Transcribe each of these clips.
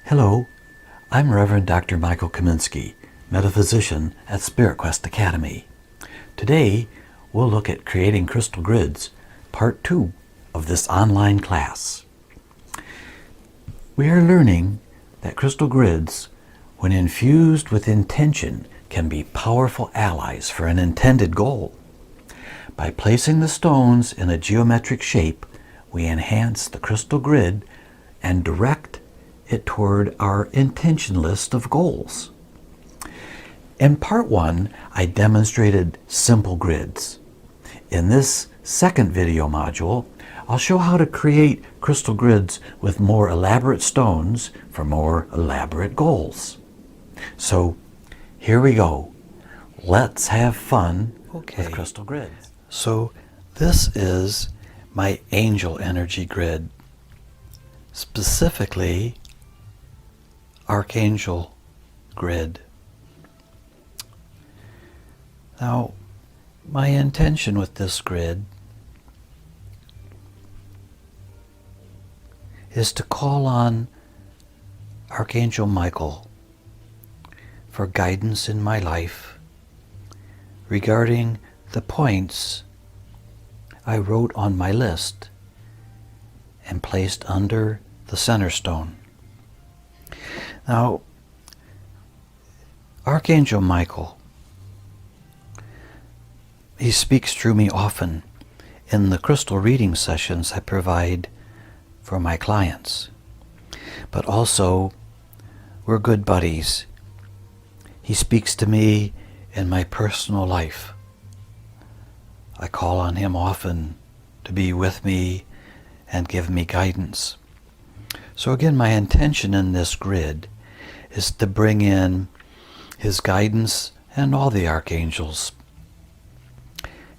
Hello, I'm Reverend Dr. Michael Kaminski, Metaphysician at Spirit Quest Academy. Today, we'll look at creating crystal grids, part 2 of this online class. We are learning that crystal grids, when infused with intention, can be powerful allies for an intended goal. By placing the stones in a geometric shape, we enhance the crystal grid and direct it toward our intention list of goals. In part 1, I demonstrated simple grids. In this second video module, I'll show how to create crystal grids with more elaborate stones for more elaborate goals. So here we go. Let's have fun with crystal grids. So this is my Angel Energy Grid, specifically Archangel Grid. Now, my intention with this grid is to call on Archangel Michael for guidance in my life regarding the points I wrote on my list and placed under the center stone. Now, Archangel Michael, he speaks through me often in the crystal reading sessions I provide for my clients. But also, we're good buddies. He speaks to me in my personal life. I call on him often to be with me and give me guidance. So again, my intention in this grid is to bring in his guidance and all the archangels.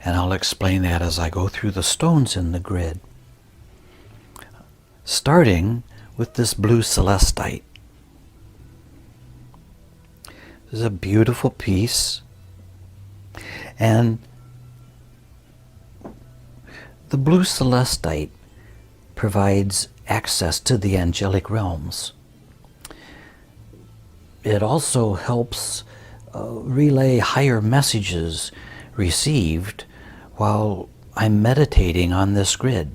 And I'll explain that as I go through the stones in the grid. Starting with this blue Celestite. This is a beautiful piece. And the blue Celestite provides access to the angelic realms. It also helps relay higher messages received while I'm meditating on this grid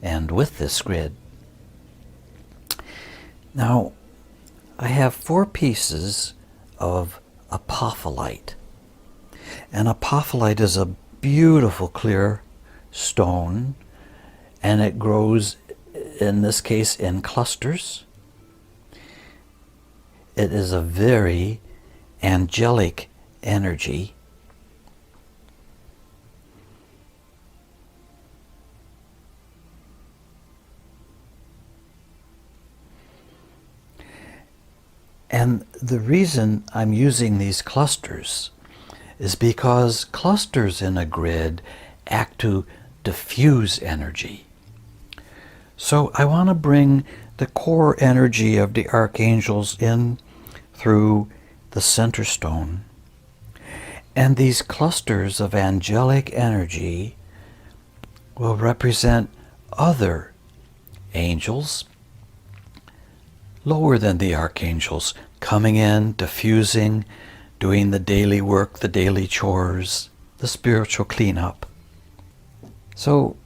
and with this grid. Now, I have 4 pieces of apophyllite. And apophyllite is a beautiful clear stone, and it grows, in this case, in clusters. It is a very angelic energy. And the reason I'm using these clusters is because clusters in a grid act to diffuse energy. So I want to bring the core energy of the archangels in through the center stone. And these clusters of angelic energy will represent other angels lower than the archangels, coming in, diffusing, doing the daily work, the daily chores, the spiritual cleanup. So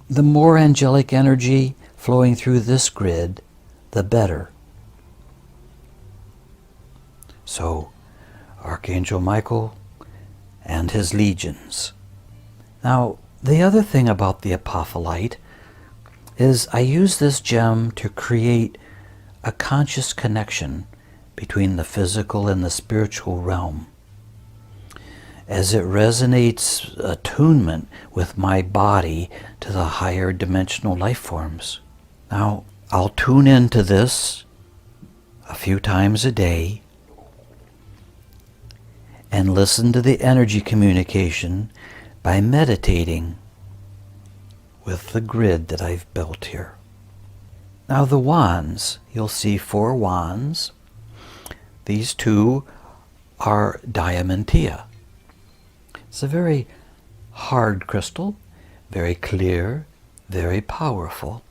the more angelic energy flowing through this grid, the better. So, Archangel Michael and his legions. Now, the other thing about the apophyllite is I use this gem to create a conscious connection between the physical and the spiritual realm, as it resonates attunement with my body to the higher dimensional life forms. Now, I'll tune into this a few times a day and listen to the energy communication by meditating with the grid that I've built here. Now the wands, you'll see 4 wands. These 2 are diamantia. It's a very hard crystal, very clear, very powerful.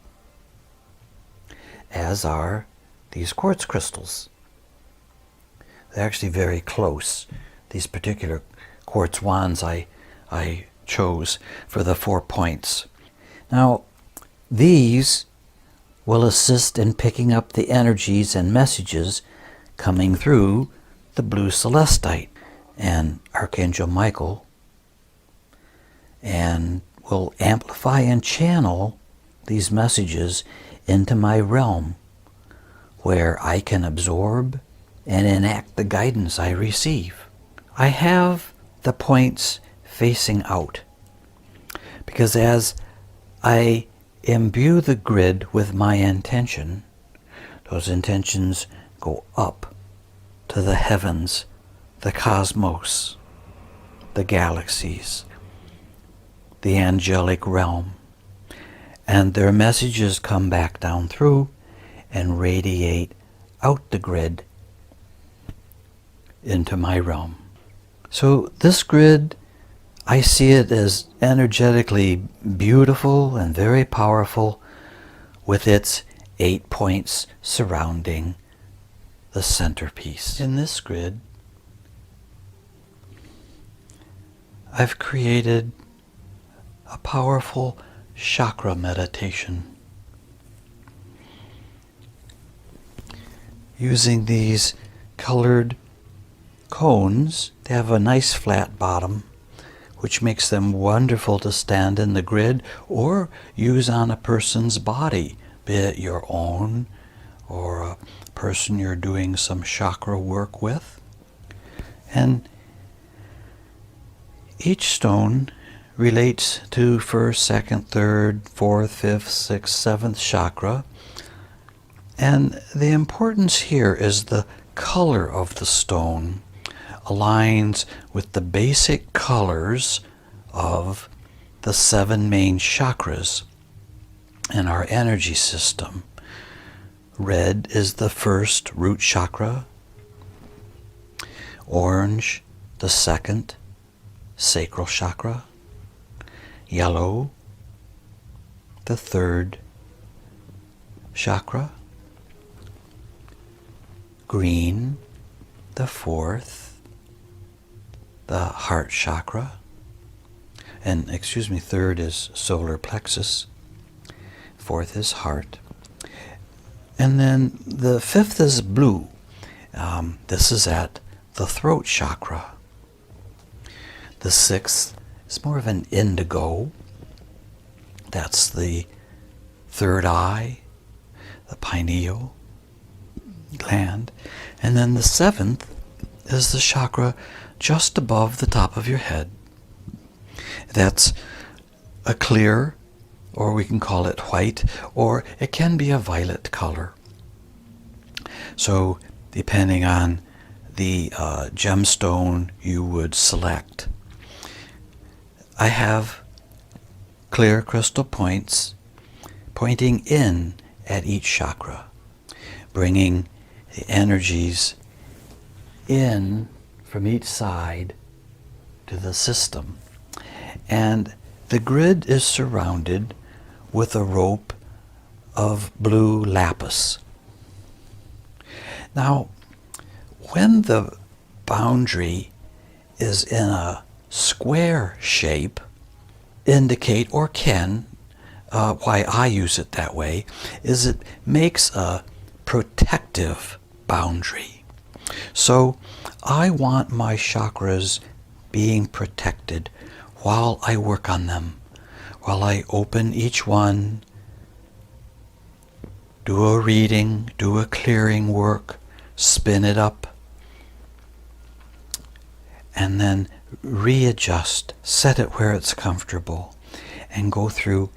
as are these quartz crystals. They're actually very close. These particular quartz wands I chose for the 4 points. Now, these will assist in picking up the energies and messages coming through the blue celestite and Archangel Michael, and will amplify and channel these messages into my realm, where I can absorb and enact the guidance I receive. I have the points facing out, because as I imbue the grid with my intention, those intentions go up to the heavens, the cosmos, the galaxies, the angelic realm, and their messages come back down through and radiate out the grid into my realm. So this grid, I see it as energetically beautiful and very powerful, with its 8 points surrounding the centerpiece. In this grid, I've created a powerful chakra meditation using these colored cones. They have a nice flat bottom, which makes them wonderful to stand in the grid or use on a person's body, be it your own or a person you're doing some chakra work with. And each stone relates to first, second, third, fourth, fifth, sixth, seventh chakra. And the importance here is the color of the stone aligns with the basic colors of the 7 main chakras in our energy system. Red is the first root chakra, orange the second sacral chakra, yellow the third chakra, green the fourth, the heart chakra, and third is solar plexus, fourth is heart, and then the fifth is blue. This is at the throat chakra. The sixth is more of an indigo. That's the third eye, the pineal gland. And then the seventh is the chakra just above the top of your head. That's a clear, or we can call it white, or it can be a violet color. So depending on the gemstone you would select. I have clear crystal points pointing in at each chakra, bringing the energies in from each side to the system. And the grid is surrounded with a rope of blue lapis. Now, when the boundary is in a square shape, indicate, or can, why I use it that way, is it makes a protective boundary. So I want my chakras being protected while I work on them, while I open each one, do a reading, do a clearing work, spin it up, and then readjust, set it where it's comfortable, and go through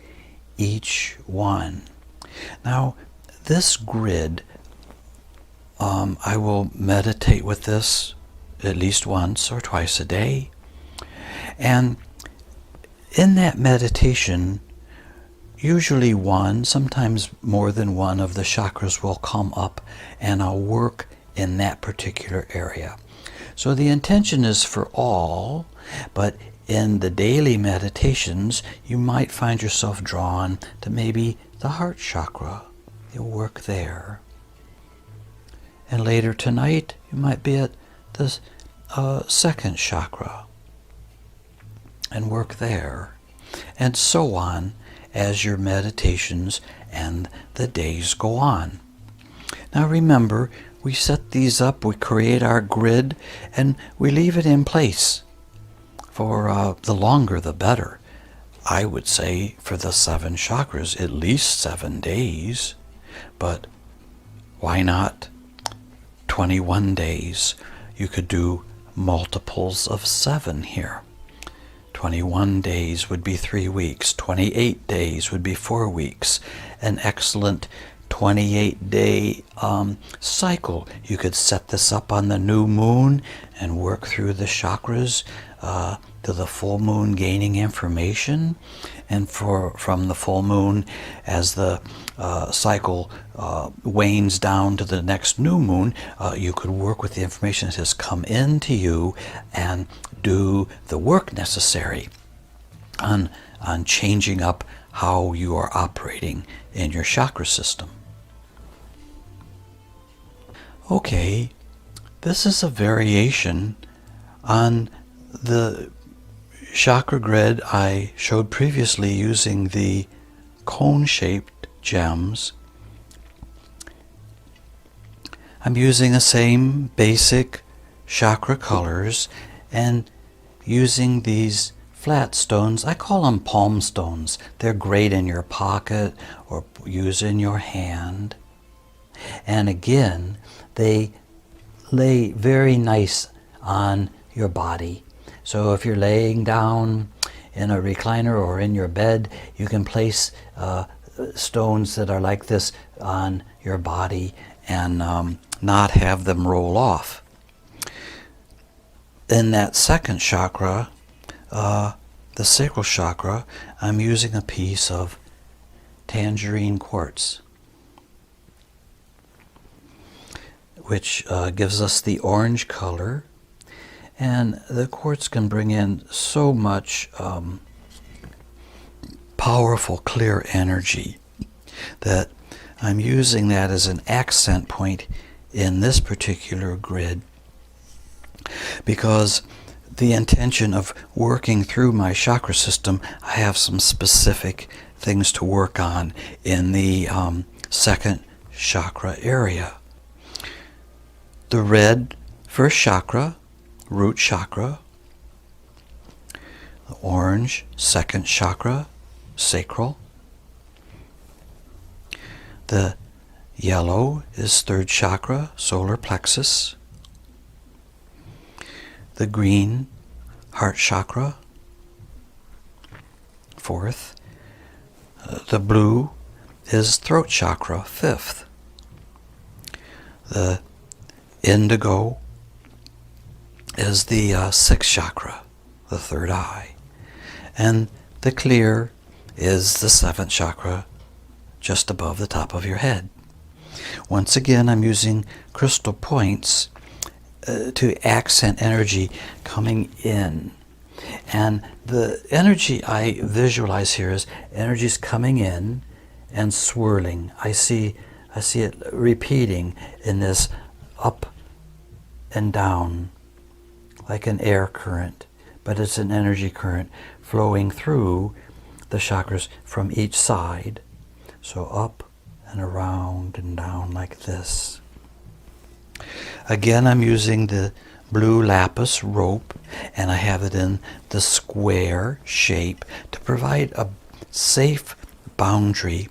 each one. Now, this grid, I will meditate with this at least once or twice a day. And in that meditation, usually one, sometimes more than one of the chakras will come up, and I'll work in that particular area. So the intention is for all, but in the daily meditations, you might find yourself drawn to maybe the heart chakra, you'll work there. And later tonight, you might be at the second chakra and work there. And so on as your meditations and the days go on. Now remember, we set these up, we create our grid, and we leave it in place for the longer the better. I would say for the 7 chakras, at least 7 days. But why not 21 days? You could do multiples of 7 here. 21 days would be 3 weeks. 28 days would be 4 weeks. An excellent 28-day cycle. You could set this up on the new moon and work through the chakras to the full moon, gaining information, and from the full moon, as the cycle wanes down to the next new moon, you could work with the information that has come into you and do the work necessary on changing up how you are operating in your chakra system. Okay, this is a variation on the chakra grid I showed previously using the cone-shaped gems. I'm using the same basic chakra colors and using these flat stones. I call them palm stones. They're great in your pocket or use in your hand. And again, they lay very nice on your body. So if you're laying down in a recliner or in your bed, you can place stones that are like this on your body and not have them roll off. In that second chakra, the sacral chakra, I'm using a piece of tangerine quartz, which gives us the orange color. And the quartz can bring in so much powerful, clear energy that I'm using that as an accent point in this particular grid, because the intention of working through my chakra system, I have some specific things to work on in the second chakra area. The red first chakra, root chakra. The orange second chakra, sacral. The yellow is third chakra, solar plexus. The green, heart chakra, fourth. The blue is throat chakra, fifth. The indigo is the sixth chakra, the third eye. And the clear is the seventh chakra, just above the top of your head. Once again, I'm using crystal points to accent energy coming in. And the energy I visualize here is energies coming in and swirling. I see it repeating in this up and down, like an air current, but it's an energy current flowing through the chakras from each side. So up and around and down like this. Again, I'm using the blue lapis rope, and I have it in the square shape to provide a safe boundary.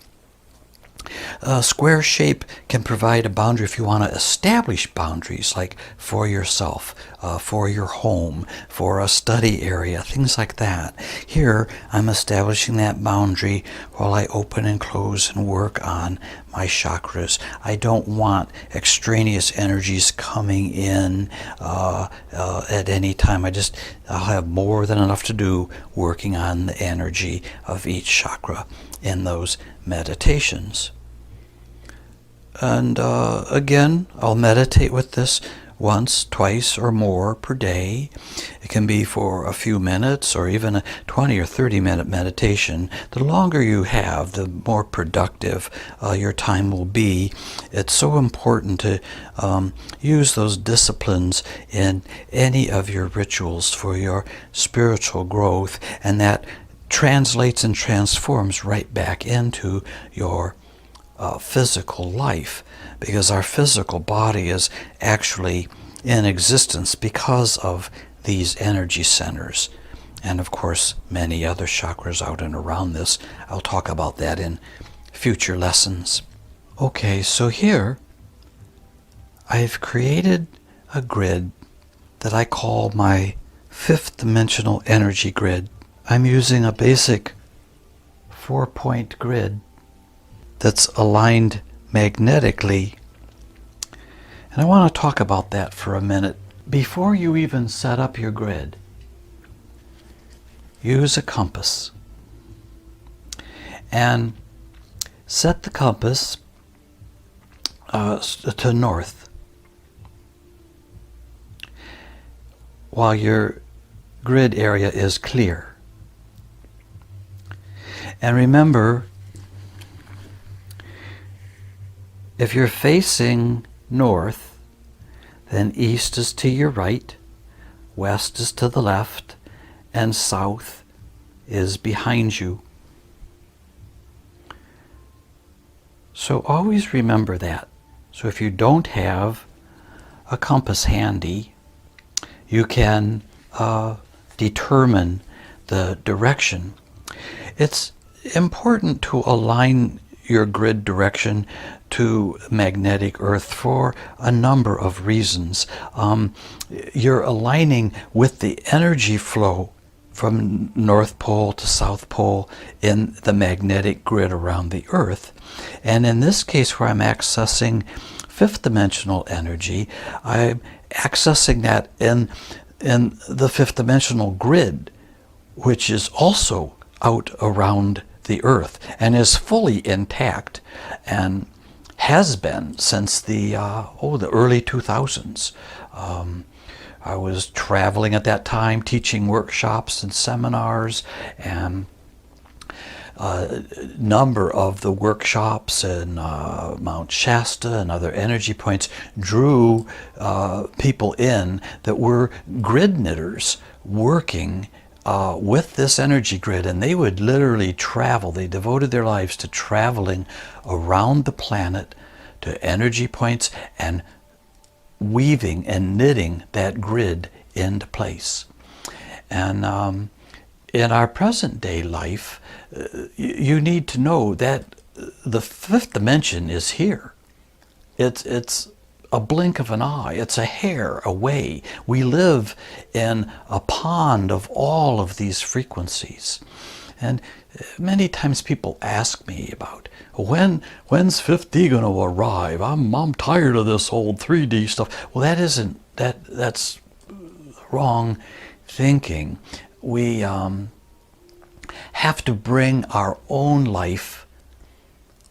A square shape can provide a boundary if you want to establish boundaries, like for yourself, for your home, for a study area, things like that. Here, I'm establishing that boundary while I open and close and work on my chakras. I don't want extraneous energies coming in at any time. I'll have more than enough to do working on the energy of each chakra in those meditations. And again, I'll meditate with this once, twice, or more per day. It can be for a few minutes or even a 20 or 30-minute meditation. The longer you have, the more productive your time will be. It's so important to use those disciplines in any of your rituals for your spiritual growth, and that translates and transforms right back into your physical life, because our physical body is actually in existence because of these energy centers, and of course many other chakras out and around this. I'll talk about that in future lessons. Okay, so here I've created a grid that I call my 5th dimensional energy grid. I'm using a basic 4-point grid that's aligned magnetically. And I want to talk about that for a minute. Before you even set up your grid, use a compass and set the compass to north while your grid area is clear. And remember, if you're facing north, then east is to your right, west is to the left, and south is behind you. So always remember that. So if you don't have a compass handy, you can determine the direction. It's important to align your grid direction to magnetic earth for a number of reasons. You're aligning with the energy flow from North Pole to South Pole in the magnetic grid around the earth. And in this case, where I'm accessing 5th dimensional energy, I'm accessing that in the 5th dimensional grid, which is also out around the earth and is fully intact and has been since the early 2000s. I was traveling at that time, teaching workshops and seminars, and a number of the workshops in Mount Shasta and other energy points drew people in that were grid knitters working with this energy grid, and they would literally travel. They devoted their lives to traveling around the planet to energy points and weaving and knitting that grid into place. And in our present day life, you need to know that the 5th dimension is here. It's a blink of an eye. It's a hair away. We live in a pond of all of these frequencies. And many times people ask me about, when's 5D going to arrive? I'm tired of this old 3D stuff. Well, that's wrong thinking. We have to bring our own life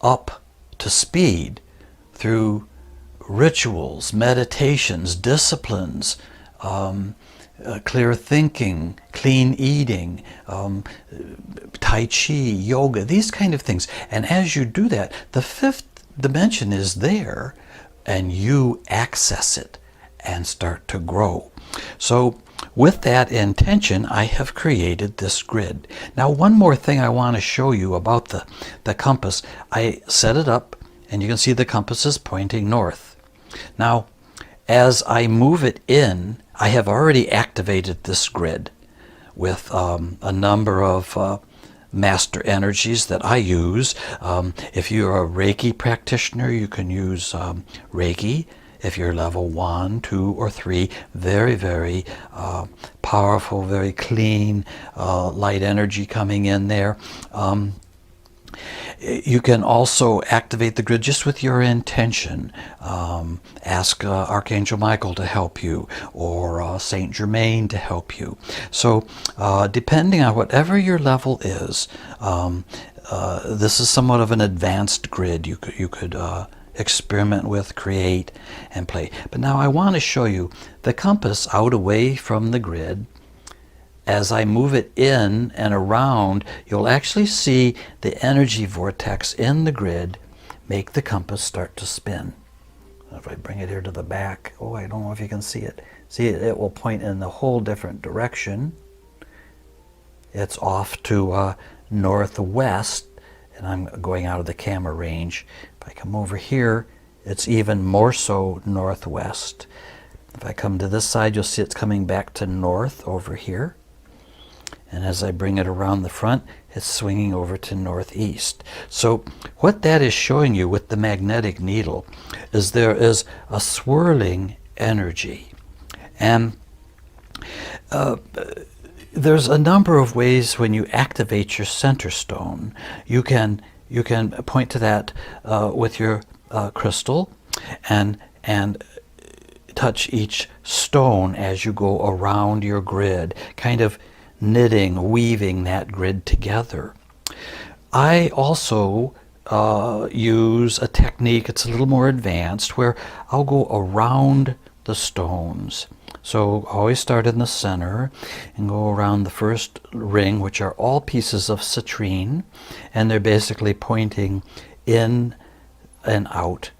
up to speed through rituals, meditations, disciplines, clear thinking, clean eating, Tai Chi, yoga, these kind of things. And as you do that, the 5th dimension is there, and you access it and start to grow. So with that intention, I have created this grid. Now, one more thing I want to show you about the compass. I set it up, and you can see the compass is pointing north. Now, as I move it in, I have already activated this grid with a number of master energies that I use. If you're a Reiki practitioner, you can use Reiki. If you're level 1, 2, or 3, very, very powerful, very clean, light energy coming in there. You can also activate the grid just with your intention. Ask Archangel Michael to help you, or Saint Germain to help you. So depending on whatever your level is, this is somewhat of an advanced grid. You could experiment with, create, and play. But now I want to show you the compass out away from the grid. As I move it in and around, you'll actually see the energy vortex in the grid make the compass start to spin. If I bring it here to the back, oh, I don't know if you can see it. See, it will point in the whole different direction. It's off to northwest, and I'm going out of the camera range. If I come over here, it's even more so northwest. If I come to this side, you'll see it's coming back to north over here. And as I bring it around the front, it's swinging over to northeast. So what that is showing you with the magnetic needle is there is a swirling energy. And there's a number of ways when you activate your center stone. You can point to that with your crystal and touch each stone as you go around your grid, kind of knitting, weaving that grid together. I also use a technique, it's a little more advanced, where I'll go around the stones. So always start in the center and go around the first ring, which are all pieces of citrine, and they're basically pointing in and out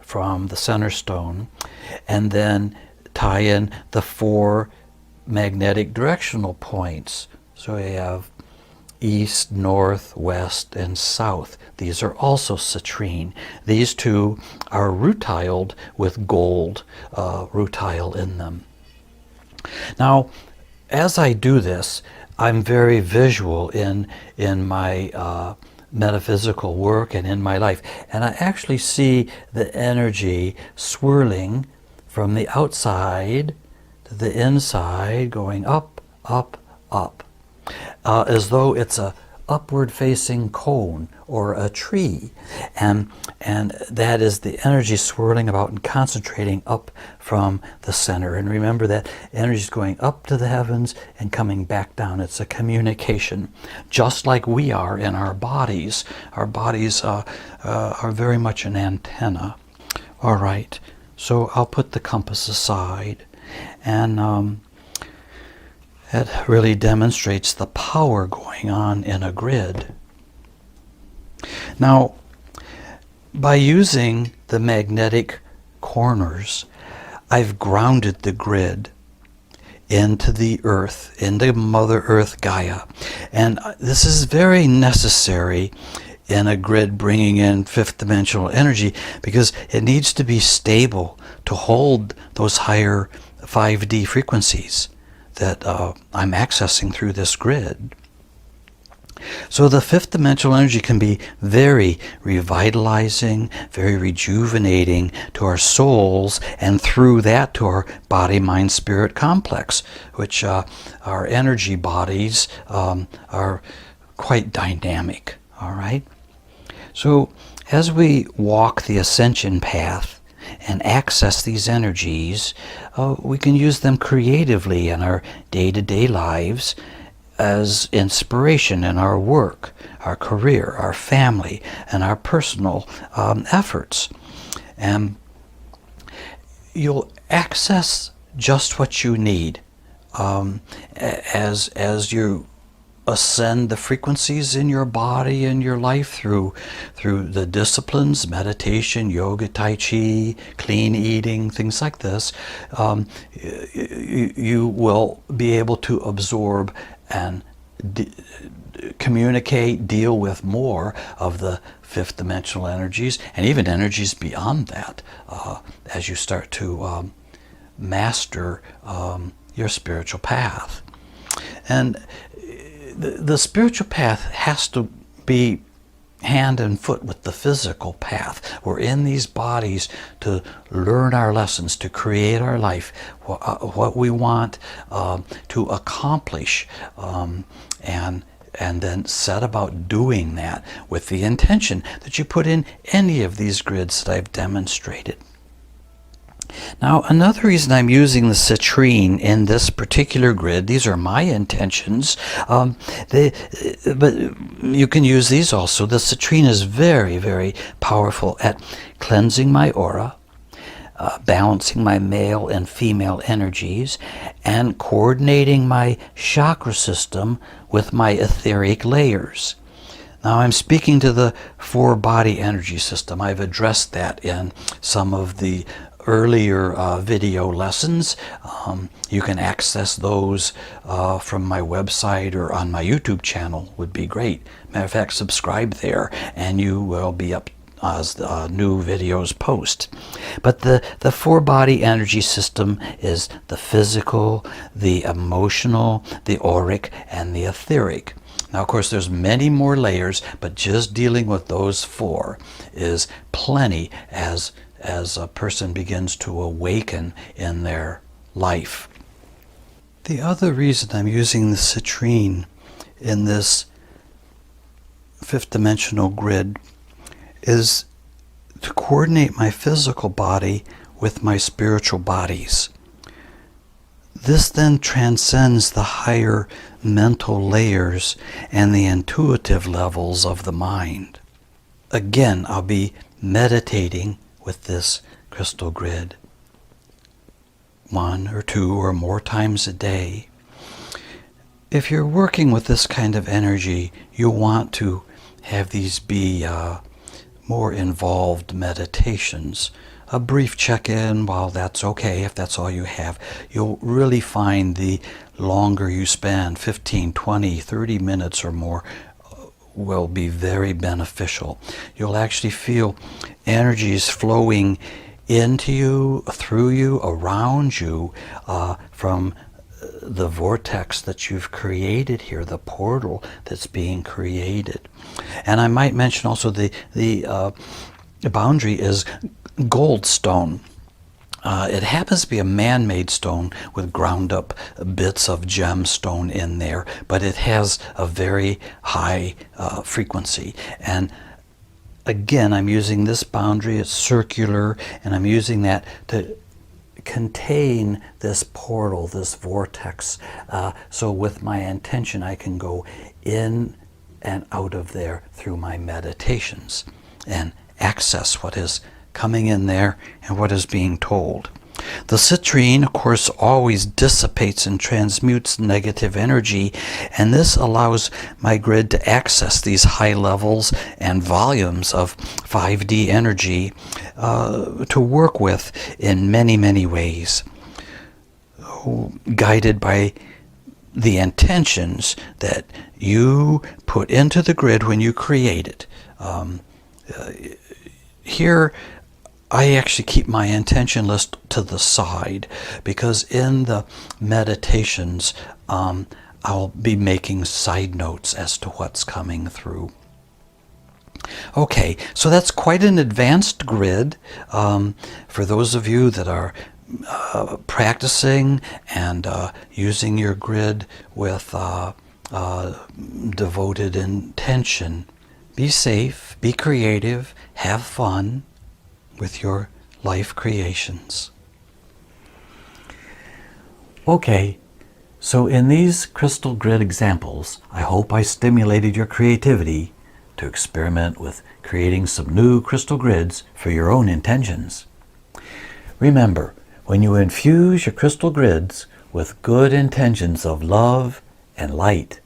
from the center stone, and then tie in the 4 magnetic directional points. So you have east, north, west, and south. These are also citrine. These 2 are rutiled with gold rutile in them. Now, as I do this, I'm very visual in my metaphysical work and in my life, and I actually see the energy swirling from the outside to the inside, going up, up, up, as though it's a upward facing cone or a tree, and that is the energy swirling about and concentrating up from the center. And remember that energy is going up to the heavens and coming back down. It's a communication, just like we are in our bodies. Our bodies are very much an antenna. All right, so I'll put the compass aside, and it really demonstrates the power going on in a grid. Now, by using the magnetic corners, I've grounded the grid into the earth, into Mother Earth Gaia. And this is very necessary in a grid bringing in 5th dimensional energy, because it needs to be stable to hold those higher 5D frequencies that I'm accessing through this grid. So the 5th dimensional energy can be very revitalizing, very rejuvenating to our souls, and through that to our body, mind, spirit complex, which our energy bodies are quite dynamic. All right? So as we walk the ascension path and access these energies, we can use them creatively in our day-to-day lives as inspiration in our work, our career, our family, and our personal efforts. And you'll access just what you need as you ascend the frequencies in your body and your life through the disciplines, meditation, yoga, tai chi, clean eating, things like this. You will be able to absorb and communicate, deal with more of the 5th dimensional energies, and even energies beyond that, as you start to master your spiritual path. And the spiritual path has to be hand and foot with the physical path. We're in these bodies to learn our lessons, to create our life, what we want to accomplish, and then set about doing that with the intention that you put in any of these grids that I've demonstrated. Now, another reason I'm using the citrine in this particular grid, these are my intentions, but you can use these also. The citrine is very, very powerful at cleansing my aura, balancing my male and female energies, and coordinating my chakra system with my etheric layers. Now I'm speaking to the four-body energy system. I've addressed that in some of the earlier video lessons. You can access those from my website or on my YouTube channel. Would be great. Matter of fact, subscribe there and you will be up as the new videos post. But the four-body energy system is the physical, the emotional, the auric, and the etheric. Now, of course, there's many more layers, but just dealing with those four is plenty as a person begins to awaken in their life. The other reason I'm using the citrine in this fifth dimensional grid is to coordinate my physical body with my spiritual bodies. This then transcends the higher mental layers and the intuitive levels of the mind. Again, I'll be meditating with this crystal grid 1 or 2 or more times a day. If you're working with this kind of energy, you'll want to have these be more involved meditations. A brief check-in, while that's okay, if that's all you have, you'll really find the longer you spend, 15, 20, 30 minutes or more, will be very beneficial. You'll actually feel energies flowing into you, through you, around you, from the vortex that you've created here, the portal that's being created. And I might mention also the boundary is goldstone. It happens to be a man-made stone with ground up bits of gemstone in there, but it has a very high frequency. And again, I'm using this boundary, it's circular, and I'm using that to contain this portal, this vortex. So with my intention, I can go in and out of there through my meditations and access what is coming in there and what is being told. The citrine, of course, always dissipates and transmutes negative energy, and this allows my grid to access these high levels and volumes of 5D energy to work with in many, many ways, guided by the intentions that you put into the grid when you create it. Here, I actually keep my intention list to the side because in the meditations, I'll be making side notes as to what's coming through. Okay, so that's quite an advanced grid for those of you that are practicing and using your grid with devoted intention. Be safe, be creative, have fun with your life creations. Okay, so in these crystal grid examples, I hope I stimulated your creativity to experiment with creating some new crystal grids for your own intentions. Remember, when you infuse your crystal grids with good intentions of love and light,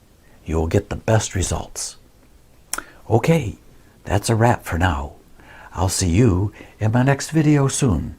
you will get the best results. Okay, that's a wrap for now. I'll see you in my next video soon.